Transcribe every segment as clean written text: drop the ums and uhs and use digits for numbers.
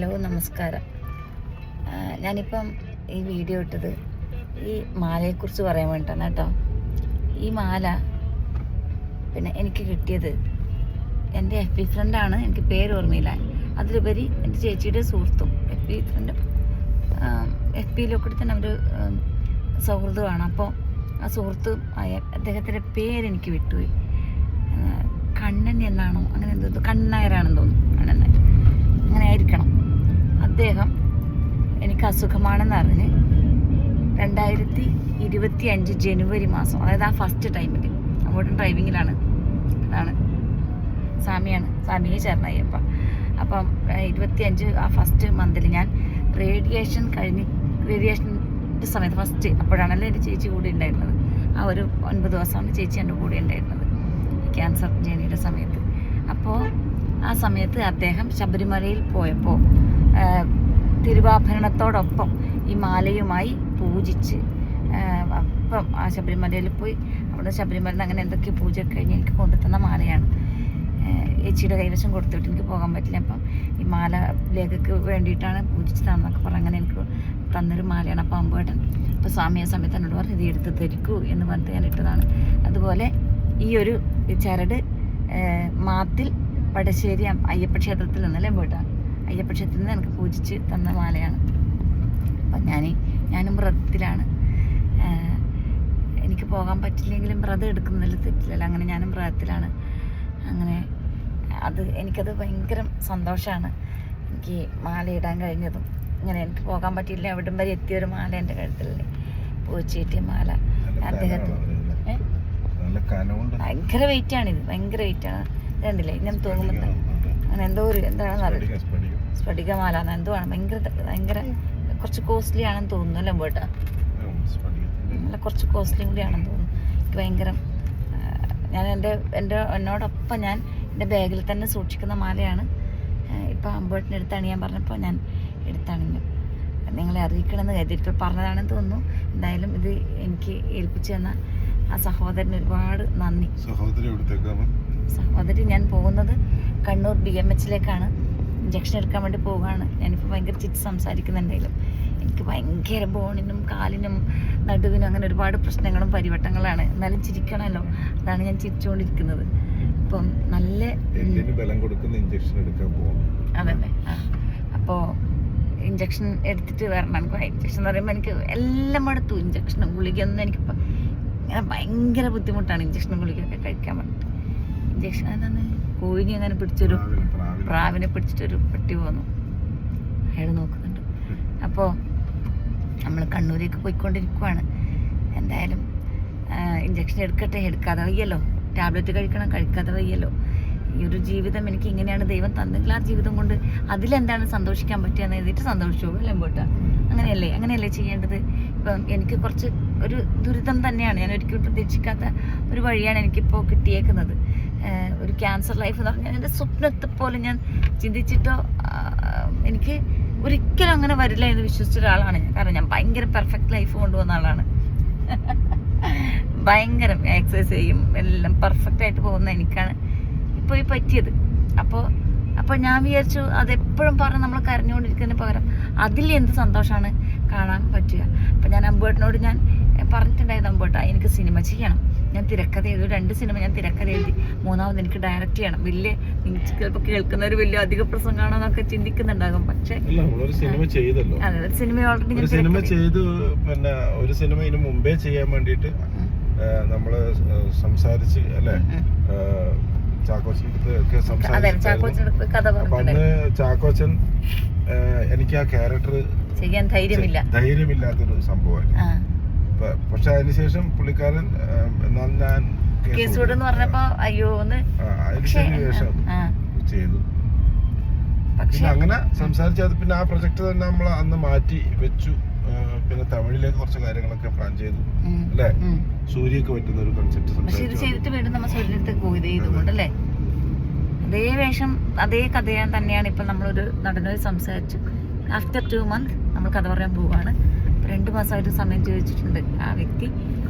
Hello, നമസ്കാരം. ഞാനിപ്പം ഈ വീഡിയോ ഇട്ടത് ഈ മാലയെക്കുറിച്ച് പറയാൻ വേണ്ടിയിട്ടാണ് കേട്ടോ. ഈ മാല പിന്നെ എനിക്ക് കിട്ടിയത് എൻ്റെ FB ഫ്രണ്ടാണ്. എനിക്ക് പേര് ഓർമ്മയില്ല. അതിലുപരി എൻ്റെ ചേച്ചിയുടെ സുഹൃത്തും FB ഫ്രണ്ടും FBയിലൊക്കെ തന്നെ ഒരു സൗഹൃദമാണ്. അപ്പോൾ ആ സുഹൃത്തും അദ്ദേഹത്തിൻ്റെ പേരെനിക്ക് വിട്ടുപോയി. കണ്ണൻ എന്നാണോ അങ്ങനെ എന്തോ, കണ്ണനായരാണെന്ന് തോന്നുന്നു. കണ്ണൻ അങ്ങനെ ആയിരിക്കണം. അദ്ദേഹം എനിക്ക് അസുഖമാണെന്ന് അറിഞ്ഞ് 2025 ജനുവരി മാസം, അതായത് ആ ഫസ്റ്റ് ടൈമിൽ അങ്ങോട്ടും ഡ്രൈവിങ്ങിലാണ്. അതാണ് സാമിയെ ചേർന്നയ്യപ്പ. അപ്പം 25 ആ ഫസ്റ്റ് മന്തിൽ ഞാൻ റേഡിയേഷൻ്റെ സമയത്ത് ഫസ്റ്റ്, അപ്പോഴാണല്ലോ എൻ്റെ ചേച്ചി കൂടെ ഉണ്ടായിരുന്നത്. ആ ഒരു 9 ദിവസമാണ് ചേച്ചി എൻ്റെ കൂടെ ഉണ്ടായിരുന്നത് ക്യാൻസർ ജേണിയുടെ സമയത്ത്. അപ്പോൾ ആ സമയത്ത് അദ്ദേഹം ശബരിമലയിൽ പോയപ്പോൾ തിരുവാഭരണത്തോടൊപ്പം ഈ മാലയുമായി പൂജിച്ച്, അപ്പം ആ ശബരിമലയിൽ പോയി അവിടെ ശബരിമല അങ്ങനെ എന്തൊക്കെ പൂജ കഴിഞ്ഞ് എനിക്ക് കൊണ്ടുതന്ന മാലയാണ്. ചേച്ചിയുടെ കൈവശം കൊടുത്തിട്ട് എനിക്ക് പോകാൻ പറ്റില്ല. അപ്പം ഈ മാല ലേഖയ്ക്ക് വേണ്ടിയിട്ടാണ് പൂജിച്ചതാണെന്നൊക്കെ പറഞ്ഞ് അങ്ങനെ എനിക്ക് തന്നൊരു മാലയാണ്. അപ്പം അമ്പേട്ടൻ ഇപ്പോൾ സ്വാമിയെ സമയത്ത് എന്നോട് പറഞ്ഞു ഇത് എടുത്ത് ധരിക്കൂ എന്ന് പറഞ്ഞിട്ട് ഞാൻ ഇട്ടതാണ്. അതുപോലെ ഈ ഒരു ചരട് മാത്തിൽ വടശ്ശേരി അയ്യപ്പ ക്ഷേത്രത്തിൽ നിന്നല്ലേ പോയിട്ടാണ്. അയ്യപ്പ ക്ഷേത്രത്തിൽ നിന്ന് എനിക്ക് പൂജിച്ച് തന്ന മാലയാണ്. അപ്പം ഞാനും വ്രതത്തിലാണ്. എനിക്ക് പോകാൻ പറ്റില്ലെങ്കിലും വ്രതം എടുക്കുന്നതിൽ തെറ്റില്ലല്ലോ. അങ്ങനെ ഞാനും വ്രതത്തിലാണ്. അങ്ങനെ എനിക്കത് ഭയങ്കര സന്തോഷമാണ്. എനിക്ക് മാല ഇടാൻ കഴിഞ്ഞതും ഇങ്ങനെ എനിക്ക് പോകാൻ പറ്റിയില്ല. അവിടം വരെ എത്തിയൊരു മാല എൻ്റെ കഴുത്തിലല്ലേ പൂച്ചേറ്റിയ മാല. അദ്ദേഹത്തിന് ഭയങ്കര വെയിറ്റാണിത്, ഭയങ്കര വെയിറ്റാണ്. കണ്ടില്ലേ ഇങ്ങനെ തൂങ്ങുമ്പോൾ അങ്ങനെ എന്തോ ഒരു എന്താണെന്ന് സ്ഫടികമാല എന്തോ ആണ്. ഭയങ്കര കുറച്ച് കോസ്റ്റ്ലി ആണെന്ന് തോന്നുന്നു അല്ലേ പോട്ടാ. നല്ല കുറച്ച് കോസ്റ്റ്ലി കൂടിയാണെന്ന് തോന്നുന്നു. എനിക്ക് ഭയങ്കര ഞാൻ എന്നോടൊപ്പം ഞാൻ എൻ്റെ ബാഗിൽ തന്നെ സൂക്ഷിക്കുന്ന മാലയാണ്. ഇപ്പോൾ അമ്പേട്ടിൻ്റെ അടുത്താണ് ഞാൻ പറഞ്ഞപ്പോൾ ഞാൻ എടുത്തണിഞ്ഞു. നിങ്ങളെ അറിയിക്കണമെന്ന് കരുതിയിട്ട് പറഞ്ഞതാണെന്ന് തോന്നുന്നു. എന്തായാലും ഇത് എനിക്ക് ഏൽപ്പിച്ചു തന്ന ആ സഹോദരന് ഒരുപാട് നന്ദി. സഹോദരി ഞാൻ പോകുന്നത് കണ്ണൂർ BMHലേക്കാണ്. ഇഞ്ചക്ഷൻ എടുക്കാൻ വേണ്ടി പോവുകയാണ്. ഞാനിപ്പോൾ ഭയങ്കര ചിരിച്ച് സംസാരിക്കുന്നുണ്ടെങ്കിലും എനിക്ക് ഭയങ്കര ബോണിനും കാലിനും നടുവിനും അങ്ങനെ ഒരുപാട് പ്രശ്നങ്ങളും പരിവട്ടങ്ങളാണ്. എന്നാലും ചിരിക്കണമല്ലോ, അതാണ് ഞാൻ ചിരിച്ചുകൊണ്ടിരിക്കുന്നത്. അപ്പം നല്ല ബലം കൊടുക്കുന്ന ഇഞ്ചക്ഷൻ എടുക്കാൻ പോകും. അതന്നെ. അപ്പോൾ ഇഞ്ചക്ഷൻ എടുത്തിട്ട് വരണം. എനിക്ക് ഇഞ്ചക്ഷൻ എന്ന് പറയുമ്പോൾ എനിക്ക് എല്ലാം എടുത്തു. ഇഞ്ചക്ഷനും ഗുളികയൊന്നും എനിക്കിപ്പോൾ ഇങ്ങനെ ഭയങ്കര ബുദ്ധിമുട്ടാണ്. ഇഞ്ചക്ഷനും ഗുളികയൊക്കെ കഴിക്കാൻ വേണ്ടിയിട്ട്. ഇഞ്ചക്ഷൻ എന്താണ് കോഴിനെ അങ്ങനെ പിടിച്ചൊരു പ്രാവിനെ പിടിച്ചിട്ടൊരു പെട്ടി പോന്നു. അയാൾ നോക്കുന്നുണ്ട്. അപ്പോൾ നമ്മൾ കണ്ണൂരേക്ക് പോയിക്കൊണ്ടിരിക്കുവാണ്. എന്തായാലും ഇഞ്ചക്ഷൻ എടുക്കാതെ വയ്യല്ലോ. ടാബ്ലറ്റ് കഴിക്കാതെ വയ്യല്ലോ. ഈ ഒരു ജീവിതം എനിക്ക് ഇങ്ങനെയാണ് ദൈവം തന്നെങ്കിൽ ആ ജീവിതം കൊണ്ട് അതിലെന്താണ് സന്തോഷിക്കാൻ പറ്റുകയെന്ന് എഴുതിയിട്ട് സന്തോഷിച്ചു അല്ലേ പോട്ടാ. അങ്ങനെയല്ലേ ചെയ്യേണ്ടത്. ഇപ്പം എനിക്ക് കുറച്ച് ഒരു ദുരിതം തന്നെയാണ്. ഞാൻ ഒരിക്കലും പ്രതീക്ഷിക്കാത്ത ഒരു വഴിയാണ് എനിക്കിപ്പോൾ കിട്ടിയേക്കുന്നത്. ഒരു ക്യാൻസർ ലൈഫ് എന്ന് പറഞ്ഞാൽ എൻ്റെ സ്വപ്നത്തെ പോലെ ഞാൻ ചിന്തിച്ചിട്ടോ എനിക്ക് ഒരിക്കലും അങ്ങനെ വരില്ല എന്ന് വിശ്വസിച്ച ഒരാളാണ് ഞാൻ. കാരണം ഞാൻ ഭയങ്കര പെർഫെക്റ്റ് ലൈഫ് കൊണ്ടുപോകുന്ന ആളാണ്. ഭയങ്കര എക്സസൈസ് ചെയ്യും, എല്ലാം പെർഫെക്റ്റ് ആയിട്ട് പോകുന്ന എനിക്കാണ് ഇപ്പോൾ ഈ പറ്റിയത്. അപ്പോൾ ഞാൻ വിചാരിച്ചു അതെപ്പോഴും പറഞ്ഞ് നമ്മൾ കരഞ്ഞുകൊണ്ടിരിക്കുന്നതിന് പകരം അതിൽ എന്ത് സന്തോഷമാണ് കാണാൻ പറ്റുക. അപ്പം ഞാൻ അമ്പേട്ടനോട് ഞാൻ പറഞ്ഞിട്ടുണ്ടായിരുന്നു, അമ്പേട്ടാ എനിക്ക് സിനിമ ചെയ്യണം. ഞാൻ തിരക്കഥ എഴുതി 2 സിനിമ ഞാൻ തിരക്കഥ എഴുതി. 3ാമത് എനിക്ക് ഡയറക്റ്റ് ചെയ്യണം. നിങ്ങൾക്ക് ചിലപ്പോൾ കേൾക്കുന്നവർ വലിയ അധിക പ്രസംഗമാണെന്നൊക്കെ ചിന്തിക്കുന്നുണ്ടാകും. പക്ഷേ അതെ, ഒരു സിനിമ ഓൾറെഡി ഒരു സിനിമ ഇതിന് മുമ്പേ ചെയ്യാൻ വേണ്ടിയിട്ട് നമ്മള് സംസാരിച്ച് അല്ലേ ചാക്കോച്ചൻ എനിക്ക് ആ ക്യാരക്ടർ ചെയ്യാൻ ധൈര്യമില്ലാത്തൊരു സംഭവമാണ്. പക്ഷെ അതിനുശേഷം പുള്ളിക്കാരൻ ഞാൻ അതിനുശേഷം ചെയ്തു. പിന്നെ അങ്ങനെ സംസാരിച്ചത് പിന്നെ ആ പ്രൊജക്ട് തന്നെ നമ്മൾ അന്ന് മാറ്റി വെച്ചു. പിന്നെ തമിഴിലേക്ക് കുറച്ച് കാര്യങ്ങളൊക്കെ പ്ലാൻ ചെയ്തു അല്ലേ. സൂര്യക്ക് പറ്റുന്ന ഒരു കൺസെപ്റ്റ് ചെയ്തിട്ട് അതേ വേഷം അതേ കഥ തന്നെയാണ് ഇപ്പൊ നമ്മളൊരു നടനോട് സംസാരിച്ചു. ആഫ്റ്റർ 2 months നമ്മൾ കഥ പറയാൻ പോവാണ്. 2 മാസമായിട്ട് സമയം ചോദിച്ചിട്ടുണ്ട് ആ വ്യക്തി.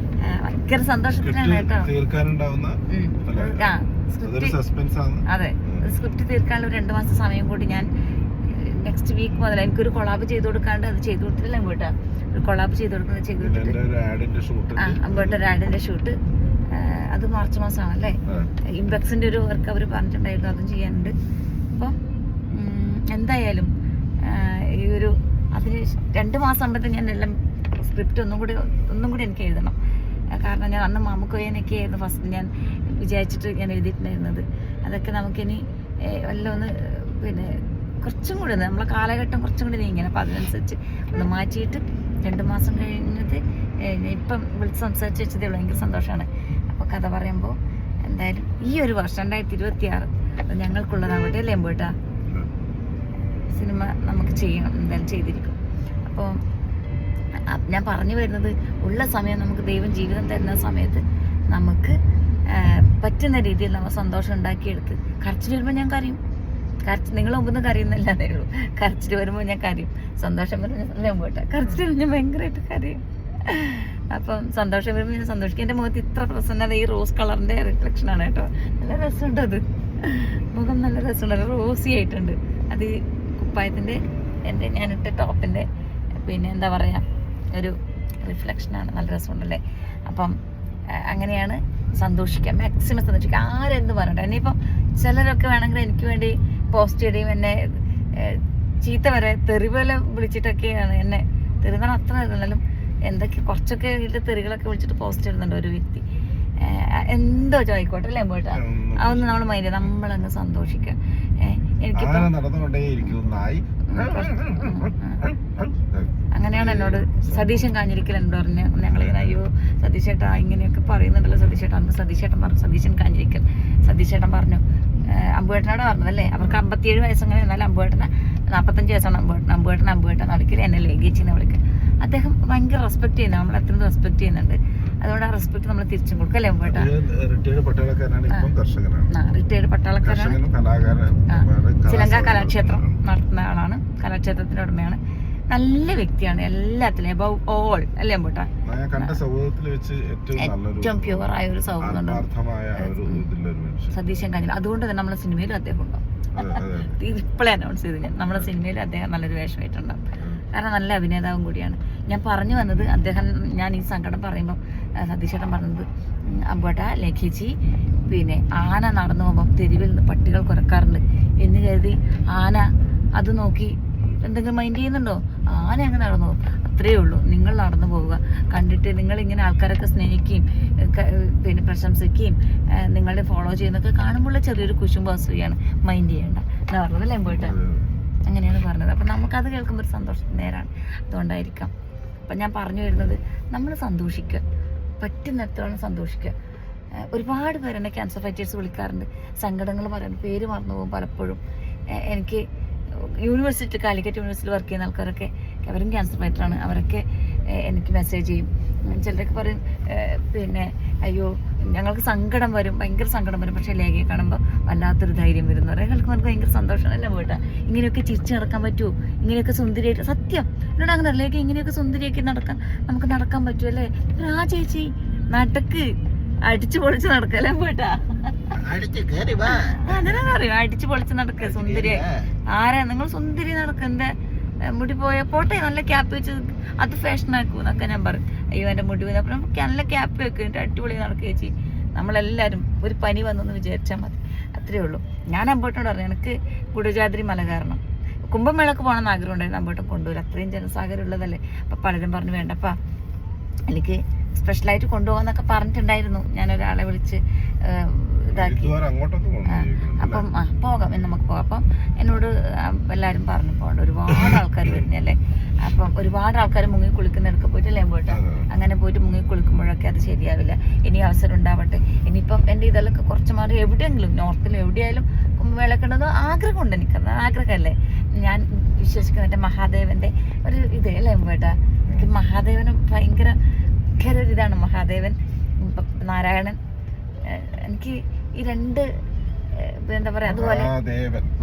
ഭയങ്കര സന്തോഷത്തിലാണ് കേട്ടോ. അതെ, സ്ക്രിപ്റ്റ് തീർക്കാനുള്ള 2 മാസം സമയം കൂടി ഞാൻ നെക്സ്റ്റ് വീക്ക് മുതൽ എനിക്കൊരു കൊളാബ് ചെയ്ത് കൊടുക്കാണ്ട് അത് ചെയ്ത് കൊടുത്തില്ല അമ്പേട്ട. ഒരു കൊളാബ് ചെയ്ത് കൊടുക്കുന്നത് ചെയ്ത് കൊടുത്തിട്ട് അമ്പേട്ട ഒരു ആഡിന്റെ ഷൂട്ട് അത് മാർച്ച് മാസമാണല്ലേ. ഇംബെക്സിന്റെ ഒരു വർക്ക് അവർ പറഞ്ഞിട്ടുണ്ടായിരുന്നു, അതും ചെയ്യാനുണ്ട്. അപ്പം എന്തായാലും ഈ ഒരു അതിന് 2 മാസം ആകുമ്പോഴത്തേക്ക് ഞാൻ എല്ലാം സ്ക്രിപ്റ്റ് ഒന്നും കൂടി എനിക്ക് എഴുതണം. കാരണം ഞാൻ അന്ന് മാമുക്കോയനൊക്കെ ആയിരുന്നു ഫസ്റ്റ് ഞാൻ വിചാരിച്ചിട്ട് ഞാൻ എഴുതിയിട്ടുണ്ടായിരുന്നത്. അതൊക്കെ നമുക്കിനി എല്ലാം ഒന്ന് പിന്നെ കുറച്ചും കൂടി നമ്മളെ കാലഘട്ടം കുറച്ചും കൂടി നീങ്ങനെ, അപ്പം അതിനനുസരിച്ച് ഒന്ന് മാറ്റിയിട്ട് 2 മാസം കഴിഞ്ഞത് ഇപ്പം വിളിച്ച് സംസാരിച്ച് വെച്ചതേ ഉള്ളൂ. ഭയങ്കര സന്തോഷമാണ്. അപ്പോൾ കഥ പറയുമ്പോൾ എന്തായാലും ഈ ഒരു വർഷം 2026 ഞങ്ങൾക്കുള്ളതാവട്ടെ അല്ലേ അമ്പേട്ടാ. സിനിമ നമുക്ക് ചെയ്യണം, എന്തായാലും ചെയ്തിരിക്കും. അപ്പോൾ ഞാൻ പറഞ്ഞു വരുന്നത്, ഉള്ള സമയം നമുക്ക് ദൈവം ജീവിതം തരുന്ന സമയത്ത് നമുക്ക് പറ്റുന്ന രീതിയിൽ നമ്മൾ സന്തോഷം ഉണ്ടാക്കിയെടുത്ത്, കരച്ചിൽ വരുമ്പോൾ ഞാൻ കരയും. നിങ്ങൾ മുമ്പ് കരയുന്നില്ലാതേ ഉള്ളൂ. കരച്ചിൽ വരുമ്പോൾ ഞാൻ കരയും, സന്തോഷം വരുമ്പോൾ ഞാൻ പോട്ടെ കരച്ചിൽ വരുമ്പോൾ ഞാൻ ഭയങ്കരമായിട്ട് കരയും. അപ്പം സന്തോഷം വരുമ്പോൾ ഞാൻ സന്തോഷിക്കും. എൻ്റെ മുഖത്ത് ഇത്ര പ്രസന്നത ഈ റോസ് കളറിൻ്റെ റിഫ്ലക്ഷനാണ് കേട്ടോ. നല്ല രസമുണ്ട്, അത് മുഖം നല്ല രസമുണ്ട്, റോസി ആയിട്ടുണ്ട്. അത് കുപ്പായത്തിൻ്റെ ഞാനിട്ട ടോപ്പിൻ്റെ പിന്നെ എന്താ പറയുക ഒരു റിഫ്ലക്ഷനാണ്, നല്ല രസമുണ്ടല്ലേ. അപ്പം അങ്ങനെയാണ് സന്തോഷിക്കുക, മാക്സിമം സന്തോഷിക്കുക. ആരെന്ത് പറഞ്ഞിട്ട് ഇനിയിപ്പം ചിലരൊക്കെ വേണമെങ്കിൽ എനിക്ക് വേണ്ടി പോസ്റ്റ് ചെയ്യുകയും എന്നെ ചീത്ത വരെ തെറിപോലെ വിളിച്ചിട്ടൊക്കെയാണ് എന്നെ തെറിന്നാണ് അത്ര എന്നാലും എന്തൊക്കെ കുറച്ചൊക്കെ വീട്ടിൽ തെറികളൊക്കെ വിളിച്ചിട്ട് പോസ്റ്റ് ചെയ്യുന്നുണ്ട് ഒരു വ്യക്തി. എന്തോ ചോദിക്കോട്ടെ അല്ലേ പോയിട്ടാ, അതൊന്നും നമ്മൾ മൈൻഡ് നമ്മളങ്ങ് സന്തോഷിക്കുക. എനിക്കിപ്പോൾ അങ്ങനെയാണ് എന്നോട് സതീശൻ കാഞ്ഞിരിക്കൽ എന്നോട് പറഞ്ഞു. ഞങ്ങളിങ്ങനെ അയ്യോ സതീശേട്ടാ ഇങ്ങനെയൊക്കെ പറയുന്നുണ്ടല്ലോ സതീശേട്ടാ. അന്ന് സതീശേട്ടൻ പറഞ്ഞു, സതീശൻ കാഞ്ഞിരിക്കൽ സതീശേട്ടൻ പറഞ്ഞു, അമ്പുവേട്ടനോട് പറഞ്ഞതല്ലേ, അവർക്ക് 57 വയസ്സങ്ങനെ, എന്നാലും അമ്പുവേട്ടന 45 വയസ്സാണ്. അമ്പുവേട്ടൻ നടക്കില്ല, എന്നെ ലേഖിച്ചെന്ന് വിളിക്കുക. അദ്ദേഹം ഭയങ്കര റെസ്പെക്ട് ചെയ്യുന്നത്, നമ്മൾ അത്രയും റെസ്പെക്ട് ചെയ്യുന്നുണ്ട്. അതുകൊണ്ട് ആ റെസ്പെക്ട് നമ്മൾ തിരിച്ചും കൊടുക്കും അല്ലേ അമ്പുവേട്ടാ. റിട്ടയർഡ് പട്ടാളക്കാരാണ്, ശ്രീലങ്ക കലാക്ഷേത്രം നടത്തുന്ന ആളാണ്, കലാക്ഷേത്രത്തിന്റെ ഉടമയാണ്. നല്ല വ്യക്തിയാണ് എല്ലാത്തിലും, എബവ് ഓൾ അല്ലേ അമ്പൂട്ടാ. ഏറ്റവും പ്യുവറായ ഒരു സൗഹൃദം സതീശൻ കാഞ്ഞിൽ. അതുകൊണ്ട് തന്നെ നമ്മളെ സിനിമയിലും അദ്ദേഹം ഉണ്ടാവും. ഇപ്പോഴേ അനൗൺസ് ചെയ്ത് നമ്മുടെ സിനിമയിൽ അദ്ദേഹം നല്ലൊരു വേഷമായിട്ടുണ്ടാവും. കാരണം നല്ല അഭിനേതാവും കൂടിയാണ്. ഞാൻ പറഞ്ഞു വന്നത്, അദ്ദേഹം ഞാൻ ഈ സങ്കടം പറയുമ്പോൾ സതീശേട്ടൻ പറഞ്ഞത്, അമ്പൂട്ടാ ലേഖിച്ചി പിന്നെ ആന നടന്നു പോകുമ്പോൾ തെരുവിൽ നിന്ന് പട്ടികൾ കുരക്കാറുണ്ട് എന്ന് കരുതി ആന അത് നോക്കി എന്തെങ്കിലും മൈൻഡ് ചെയ്യുന്നുണ്ടോ? ആന അങ്ങ് നടന്നു പോകും, അത്രയേ ഉള്ളൂ. നിങ്ങൾ നടന്നു പോവുക, കണ്ടിട്ട് നിങ്ങളിങ്ങനെ ആൾക്കാരൊക്കെ സ്നേഹിക്കുകയും പിന്നെ പ്രശംസിക്കുകയും നിങ്ങളെ ഫോളോ ചെയ്യുന്നതൊക്കെ കാണുമ്പോൾ ചെറിയൊരു കുശുമ്പ് അസൂയാണ്, മൈൻഡ് ചെയ്യേണ്ട എന്ന് പറഞ്ഞതല്ലേ പോയിട്ട്. അങ്ങനെയാണ് പറഞ്ഞത്. അപ്പം നമുക്കത് കേൾക്കുമ്പോൾ ഒരു സന്തോഷം നേരാണ്, അതുകൊണ്ടായിരിക്കാം. അപ്പം ഞാൻ പറഞ്ഞു വരുന്നത്, നമ്മൾ സന്തോഷിക്കുക, പറ്റുന്നിടത്തോളം സന്തോഷിക്കുക. ഒരുപാട് പേരെന്നെ ക്യാൻസർ ഫൈറ്റേഴ്സ് വിളിക്കാറുണ്ട്, സങ്കടങ്ങൾ പറയുന്നത്, പേര് മറന്നു പോകും പലപ്പോഴും. എനിക്ക് യൂണിവേഴ്സിറ്റി കാലിക്കറ്റ് യൂണിവേഴ്സിറ്റിയിൽ വർക്ക് ചെയ്യുന്ന ആൾക്കാരൊക്കെ അവരും ക്യാൻസർ ഫൈറ്ററാണ്, അവരൊക്കെ എനിക്ക് മെസ്സേജ് ചെയ്യും. ചിലരൊക്കെ പറയും പിന്നെ അയ്യോ ഞങ്ങൾക്ക് സങ്കടം വരും, ഭയങ്കര സങ്കടം വരും, പക്ഷേ ലേഖയെ കാണുമ്പോൾ വല്ലാത്തൊരു ധൈര്യം വരുന്നു പറയും. കേൾക്കുമ്പോൾ ഭയങ്കര സന്തോഷമല്ല പോയിട്ടാ. ഇങ്ങനെയൊക്കെ ചിരിച്ച് നടക്കാൻ പറ്റുമോ, ഇങ്ങനെയൊക്കെ സുന്ദരിയായിട്ട്, സത്യം എന്നോട് അങ്ങനെ ലേഖ ഇങ്ങനെയൊക്കെ സുന്ദരിയാക്കി നമുക്ക് നടക്കാൻ പറ്റുമല്ലേ. ആ ചേച്ചി നടക്ക്, അടിച്ചു പൊളിച്ച് നടക്കല്ലേ പോയിട്ടാ. അങ്ങനെ അറിയോ, അടിച്ചു പൊളിച്ച് നടക്കുക സുന്ദരി. ആരാ നിങ്ങൾ സുന്ദരി നടക്കുക, എന്റെ മുടി പോട്ടെ നല്ല ക്യാപ്പ് വെച്ച് അത് ഫാഷൻ ആക്കും എന്നൊക്കെ ഞാൻ പറയും. അയ്യോ എൻ്റെ മുടി പോയി, അപ്പം നല്ല ക്യാപ്പ് വെക്കും, എന്നിട്ട് അടിപൊളി നടക്കുക ചേച്ചി. നമ്മളെല്ലാവരും ഒരു പനി വന്നെന്ന് വിചാരിച്ചാൽ മതി, അത്രയേ ഉള്ളൂ. ഞാൻ അമ്പോട്ടോട് പറഞ്ഞു, എനിക്ക് കുടജാദ്രി മല കാരണം കുംഭമേളക്ക് പോകണമെന്ന് ആഗ്രഹം ഉണ്ടായിരുന്നു, അമ്പോട്ടം കൊണ്ടുവരും, അത്രയും ജനസാഗരം ഉള്ളതല്ലേ. അപ്പം പലരും പറഞ്ഞു വേണ്ടപ്പാ എനിക്ക് സ്പെഷ്യലായിട്ട് കൊണ്ടുപോകാന്നൊക്കെ പറഞ്ഞിട്ടുണ്ടായിരുന്നു. ഞാനൊരാളെ വിളിച്ച് ഇതാക്കി. അപ്പം പോകാം എന്ന് നമുക്ക് പോകാം. അപ്പം എന്നോട് എല്ലാവരും പറഞ്ഞു പോകണ്ട, ഒരുപാട് ആൾക്കാർ വരുന്നല്ലേ. അപ്പം ഒരുപാട് ആൾക്കാർ മുങ്ങി കുളിക്കുന്നിടക്ക് പോയിട്ടല്ലേ പോയിട്ട്, അങ്ങനെ പോയിട്ട് മുങ്ങി കുളിക്കുമ്പോഴൊക്കെ അത് ശരിയാവില്ല. ഇനി അവസരം ഉണ്ടാവട്ടെ. ഇനിയിപ്പം എൻ്റെ ഇതെല്ലാം കുറച്ച് മാറി എവിടെയെങ്കിലും നോർത്തിലും എവിടെയായാലും കുംഭമേളയൊക്കെ ഉണ്ടെന്ന് ആഗ്രഹമുണ്ട്. എനിക്കത് ആഗ്രഹമല്ലേ. ഞാൻ വിശ്വസിക്കുന്ന എൻ്റെ മഹാദേവൻ്റെ ഒരു ഇത് അല്ലേ പോയിട്ടാ. എനിക്ക് മഹാദേവന് ഭയങ്കര ഒരു ഇതാണ്. മഹാദേവൻ, നാരായണൻ, എനിക്ക് ഈ രണ്ട് എന്താ പറയാ, അതുപോലെ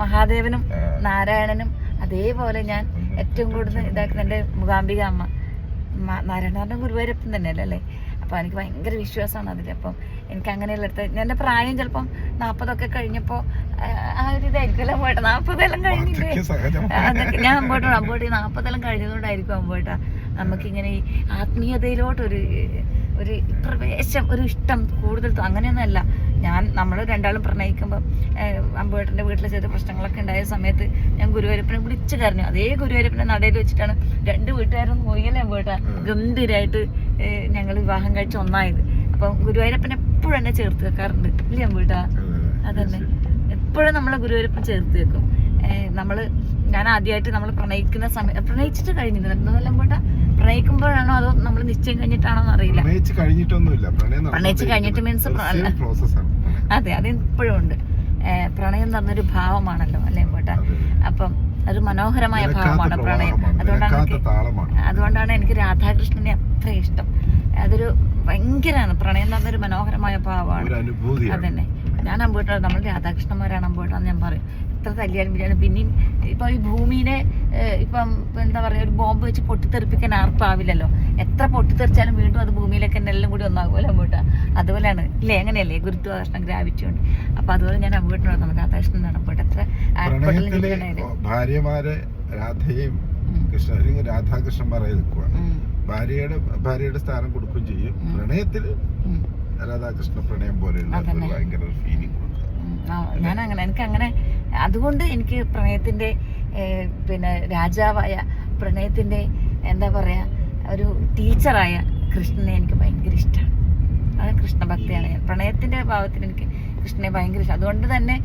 മഹാദേവനും നാരായണനും അതേപോലെ ഞാൻ ഏറ്റവും കൂടുതൽ ഇതാക്കുന്ന എൻ്റെ മൂകാംബിക അമ്മ. നാരായണ ഗുരുവായൂരപ്പൻ തന്നെയല്ലേ അല്ലേ. അപ്പോൾ എനിക്ക് ഭയങ്കര വിശ്വാസമാണ് അതിൽ. അപ്പം എനിക്ക് അങ്ങനെയുള്ള എൻ്റെ പ്രായം ചിലപ്പം 40 കഴിഞ്ഞപ്പോൾ ആ ഒരു ഇതായിരിക്കും അമ്പോട്ട. 40 കഴിഞ്ഞില്ലേ അതൊക്കെ ഞാൻ അമ്പോട്ട് 40 കഴിഞ്ഞതുകൊണ്ടായിരിക്കും അമ്പോട്ട നമുക്കിങ്ങനെ ഈ ആത്മീയതയിലോട്ടൊരു പ്രവേശം, ഒരു ഇഷ്ടം കൂടുതൽ. അങ്ങനെയൊന്നുമല്ല. നമ്മൾ രണ്ടാളും പ്രണയിക്കുമ്പോൾ അമ്പോട്ടൻ്റെ വീട്ടിൽ ചെയ്ത പ്രശ്നങ്ങളൊക്കെ ഉണ്ടായ സമയത്ത് ഞാൻ ഗുരുവായൂരപ്പനെ വിളിച്ചു കരഞ്ഞു. അതേ ഗുരുവായൂരപ്പനെ നടയിൽ വെച്ചിട്ടാണ് 2 വീട്ടുകാരും നോക്കിയല്ലേ അമ്പോട്ട ഗംഭീരമായിട്ട് ഞങ്ങൾ വിവാഹം കഴിച്ച് ഒന്നായത്. അപ്പം ഗുരുവായൂരപ്പൻ എപ്പോഴും എന്നെ ചേർത്ത് വെക്കാറുണ്ട് ഇല്ലേ അമ്പോട്ട? അതന്നെ, എപ്പോഴും നമ്മളെ ഗുരുവായൂരപ്പൻ ചേർത്ത് വെക്കും. ഞാൻ ആദ്യമായിട്ട് നമ്മൾ പ്രണയിക്കുന്ന സമയം, പ്രണയിച്ചിട്ട് കഴിഞ്ഞിട്ടുണ്ടല്ലോ അമ്പോട്ട? പ്രണയിക്കുമ്പോഴാണോ അതോ നമ്മൾ നിശ്ചയം കഴിഞ്ഞിട്ടാണോ അറിയില്ല. പ്രണയിച്ച് കഴിഞ്ഞിട്ട് മീൻസ് അതെ, അത് ഇപ്പോഴും ഉണ്ട്. പ്രണയം എന്ന് പറഞ്ഞൊരു ഭാവമാണല്ലോ അല്ലേ അമ്പോട്ട? അപ്പം ഒരു മനോഹരമായ ഭാവമാണ് പ്രണയം. അതുകൊണ്ടാണ് എനിക്ക് രാധാകൃഷ്ണനെ അത്ര ഇഷ്ടം. അതൊരു ഭയങ്കരമാണ്. പ്രണയം എന്ന് പറഞ്ഞൊരു മനോഹരമായ ഭാവമാണ്. അതന്നെ, ഞാൻ അമ്പോട്ട നമ്മൾ രാധാകൃഷ്ണന്മാരാണ് അമ്പോട്ടാന്ന് ഞാൻ പറയും. എത്ര തല്ലിയാലും ബിരിയാണി. പിന്നെയും ഇപ്പൊ ഈ ഭൂമിനെ ഇപ്പം എന്താ പറയാ, ഒരു ബോംബ് വെച്ച് പൊട്ടിത്തെറിപ്പിക്കാൻ ആർക്കും ആവില്ലല്ലോ. എത്ര പൊട്ടിത്തെറിച്ചാലും വീണ്ടും അത് ഭൂമിയിലേക്ക് തന്നെ എല്ലാം കൂടി ഒന്നാകുമല്ലോ അമ്പോട്ട? അതുപോലെയാണ് ഇല്ലേ? അങ്ങനെയല്ലേ ഗുരുത്വാകർഷണം, ഗ്രാവിറ്റി ഉണ്ട്. അപ്പൊ അതുപോലെ ഞാൻ അമ്പോട്ടിനോട് നമ്മൾ രാധാകൃഷ്ണനാണ് അമ്പോട്ട്. എത്ര ഭാര്യമാരെ രാധയും കൃഷ്ണ രാധാകൃഷ്ണന്മാരായി നിൽക്കുക. ഭാര്യയുടെ സ്ഥാനം കൊടുക്കുകയും ചെയ്യും. പ്രണയത്തില് രാധാകൃഷ്ണ പ്രണയം പോലെയുള്ള ഭയങ്കര ഫീലിംഗ് കൊടുക്കുക. ഞാനങ്ങനെ, എനിക്കങ്ങനെ, അതുകൊണ്ട് എനിക്ക് പ്രണയത്തിന്റെ പിന്നെ രാജാവായ പ്രണയത്തിന്റെ എന്താ പറയാ ഒരു ടീച്ചറായ കൃഷ്ണനെ എനിക്ക് ഭയങ്കര ഇഷ്ടമാണ്. അത് കൃഷ്ണഭക്തിയാണ് ഞാൻ. പ്രണയത്തിന്റെ ഭാവത്തിൽ എനിക്ക് കൃഷ്ണനെ ഭയങ്കര ഇഷ്ടം. അതുകൊണ്ട് തന്നെ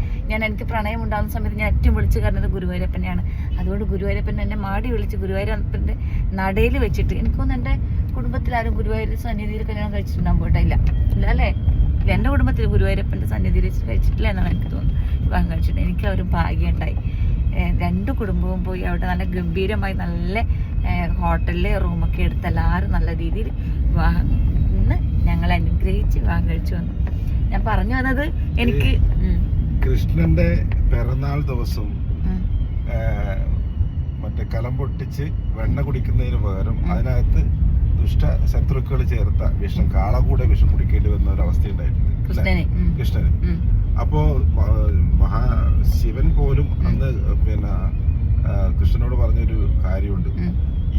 എനിക്ക് പ്രണയം ഉണ്ടാകുന്ന സമയത്ത് ഞാൻ ഏറ്റവും വിളിച്ചു കയറുന്നത് ഗുരുവായൂരപ്പനെയാണ്. അതുകൊണ്ട് ഗുരുവായൂരപ്പൻ എന്നെ മാടി വിളിച്ച് ഗുരുവായൂരപ്പൻ്റെ നടയിൽ വെച്ചിട്ട്, എനിക്കൊന്നും എൻ്റെ കുടുംബത്തിലാരും ഗുരുവായൂർ സന്നിധിയിൽ കല്യാണം കഴിച്ചിട്ടുണ്ടാകും പോയിട്ടില്ല. ഇല്ല അല്ലേ? എൻ്റെ കുടുംബത്തിൽ ഗുരുവായൂരപ്പൻ്റെ സന്നിധിയിൽ വെച്ച് കഴിച്ചിട്ടില്ല എന്നാണ് എനിക്ക് തോന്നുന്നത്. വിവാഹം കഴിച്ചിട്ട് എനിക്ക് ഒരു ഭാഗ്യം ഉണ്ടായി. 2 കുടുംബവും പോയി അവിടെ നല്ല ഗംഭീരമായി നല്ല ഹോട്ടലിൽ റൂമൊക്കെ എടുത്ത് എല്ലാവരും നല്ല രീതിയിൽ വിവാഹം ഇന്ന് ഞങ്ങൾ അനുഗ്രഹിച്ച് വിവാഹം കഴിച്ചു വന്നു. ഞാൻ പറഞ്ഞു വന്നത്, എനിക്ക് കൃഷ്ണന്റെ പിറന്നാൾ ദിവസം മറ്റേ കലം പൊട്ടിച്ച് വെണ്ണ കുടിക്കുന്നതിന് പകരം അതിനകത്ത് ദുഷ്ട ശത്രുക്കൾ ചേർത്ത വിഷം, കാളകൂടെ വിഷം കുടിക്കേണ്ടി വന്ന ഒരു അവസ്ഥ ഉണ്ടായിട്ടുണ്ട് കൃഷ്ണന്. അപ്പോ ശിവൻ പോലും അന്ന് പിന്നെ കൃഷ്ണനോട് പറഞ്ഞൊരു കാര്യമുണ്ട്,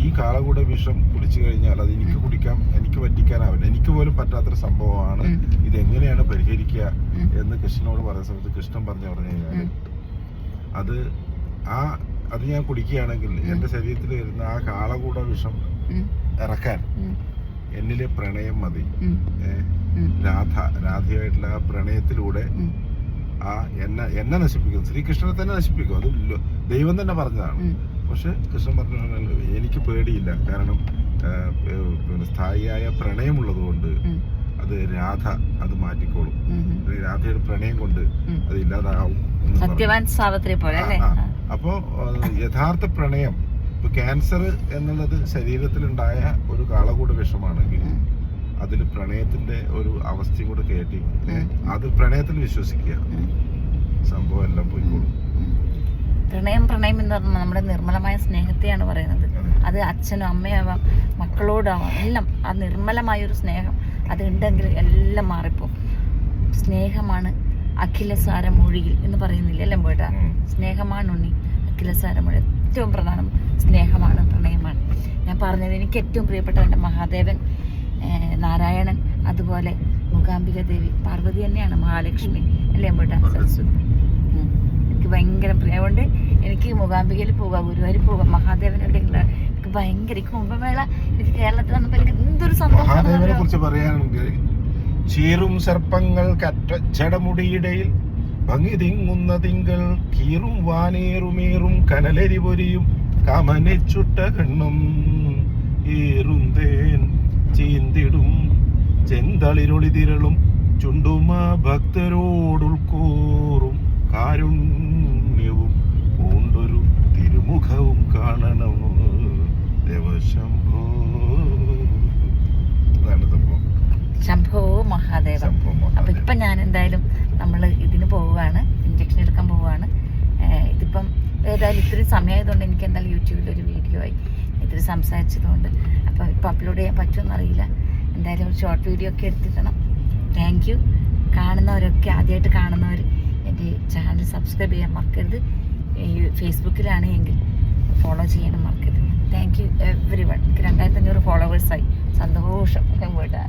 ഈ കാളകൂടെ വിഷം കുടിച്ചു കഴിഞ്ഞാൽ അത് എനിക്ക് കുടിക്കാം, എനിക്ക് പറ്റിക്കാനാവില്ല, എനിക്ക് പോലും പറ്റാത്തൊരു സംഭവമാണ്, ഇതെങ്ങനെയാണ് പരിഹരിക്കുക എന്ന് കൃഷ്ണനോട് പറയുന്ന സമയത്ത് കൃഷ്ണൻ പറഞ്ഞു കഴിഞ്ഞാൽ അത് ഞാൻ കുടിക്കുകയാണെങ്കിൽ എന്റെ ശരീരത്തിൽ വരുന്ന ആ കാളകൂട വിഷം ഇറക്കാൻ എന്നിലെ പ്രണയം മതി. രാധയായിട്ടുള്ള ആ പ്രണയത്തിലൂടെ എന്നെ നശിപ്പിക്കും, ശ്രീകൃഷ്ണനെ തന്നെ നശിപ്പിക്കും. അത് ദൈവം തന്നെ പറഞ്ഞതാണ്. പക്ഷെ കൃഷ്ണൻ പറഞ്ഞു എനിക്ക് പേടിയില്ല, കാരണം സ്ഥായിയായ പ്രണയമുള്ളത് കൊണ്ട് രാധ അത് മാറ്റിക്കോളും. രാധയുടെ പ്രണയം കൊണ്ട് അത് ഇല്ലാതാവും. സത്യവാൻ സാവിത്രി പോലെ അല്ലേ? അപ്പോ യഥാർത്ഥ പ്രണയം, ഇപ്പൊ ക്യാൻസർ എന്നുള്ളത് ശരീരത്തിലുണ്ടായ ഒരു കാളകൂട വിഷമാണെങ്കിൽ അതിൽ പ്രണയത്തിന്റെ ഒരു അവസ്ഥയും കൂടെ കേട്ടി അത് പ്രണയത്തിൽ വിശ്വസിക്കുക, സംഭവം എല്ലാം പോയിക്കോളും. പ്രണയം എന്ന് പറഞ്ഞാൽ നമ്മുടെ നിർമ്മലമായ സ്നേഹത്തെയാണ് പറയുന്നത്. അത് അച്ഛനും അമ്മയാവാം, മക്കളോടാവാം, എല്ലാം ആ നിർമ്മലമായൊരു സ്നേഹം അത് ഉണ്ടെങ്കിൽ എല്ലാം മാറിപ്പോ. സ്നേഹമാണ് അഖിലസാരമൊഴിയിൽ എന്ന് പറയുന്നില്ല അല്ലേ പോയിട്ടാ? സ്നേഹമാണ് ഉണ്ണി അഖിലസാരമൊഴി. ഏറ്റവും പ്രധാനം സ്നേഹമാണ്, പ്രണയമാണ്. ഞാൻ പറഞ്ഞത് എനിക്ക് ഏറ്റവും പ്രിയപ്പെട്ട എൻ്റെ മഹാദേവൻ, നാരായണൻ, അതുപോലെ മൂകാംബിക ദേവി, പാർവതി തന്നെയാണ് മഹാലക്ഷ്മി അല്ലേ പോയിട്ടാ? സരസ്വതി എനിക്ക് ഭയങ്കര പ്രിയമുണ്ട്. എനിക്ക് മൂകാംബികയിൽ പോകാം, ഗുരുവായൂർ പോകാം, മഹാദേവനോട് എനിക്ക് ഭയങ്കര കുംഭമേള എനിക്ക് കേരളത്തിൽ വന്നപ്പോൾ എനിക്ക് എന്തൊരു സന്തോഷം. ചീറും സർപ്പങ്ങൾ കറ്റച്ചടമുടിയിടയിൽ ഭംഗി തിങ്ങുന്ന തിങ്കൾ കീറും വാനേറുമേറും കനലരി പൊരിയും കമനെ ചുട്ട കണ്ണും ഏറുന്തേൻ ചീന്തിടും ചെന്തളിരൊളി തിരളും ചുണ്ടുമാ ഭക്തരോടുൾക്കൂറും കാരുണ്യവും പൂണ്ടൊരു തിരുമുഖവും കാണണം ദേവശംഭോ. ശംഭോ മഹാദേവ. അപ്പൊ ഇപ്പൊ ഞാൻ എന്തായാലും നമ്മൾ ഇതിന് പോവുകയാണ്, ഇഞ്ചക്ഷൻ എടുക്കാൻ പോവുകയാണ്. ഇതിപ്പം ഏതായാലും ഇത്തിരി സമയമായതുകൊണ്ട് എനിക്ക് എന്തായാലും യൂട്യൂബിൽ ഒരു വീഡിയോ ആയി ഇത്തിരി സംസാരിച്ചതുകൊണ്ട് അപ്പം ഇപ്പം അപ്ലോഡ് ചെയ്യാൻ പറ്റുമെന്ന് അറിയില്ല. എന്തായാലും ഒരു ഷോർട്ട് വീഡിയോ ഒക്കെ എടുത്തിടണം. Thank you. കാണുന്നവരൊക്കെ, ആദ്യമായിട്ട് കാണുന്നവർ എൻ്റെ എൻ്റെ ചാനൽ സബ്സ്ക്രൈബ് ചെയ്യാൻ മറക്കരുത്. ഫേസ്ബുക്കിലാണ് എങ്കിൽ ഫോളോ ചെയ്യാനും മറക്കരുത്. Thank you every one. എനിക്ക് 2500 ഫോളോവേഴ്സായി. സന്തോഷം. ഞാൻ പോയിട്ട്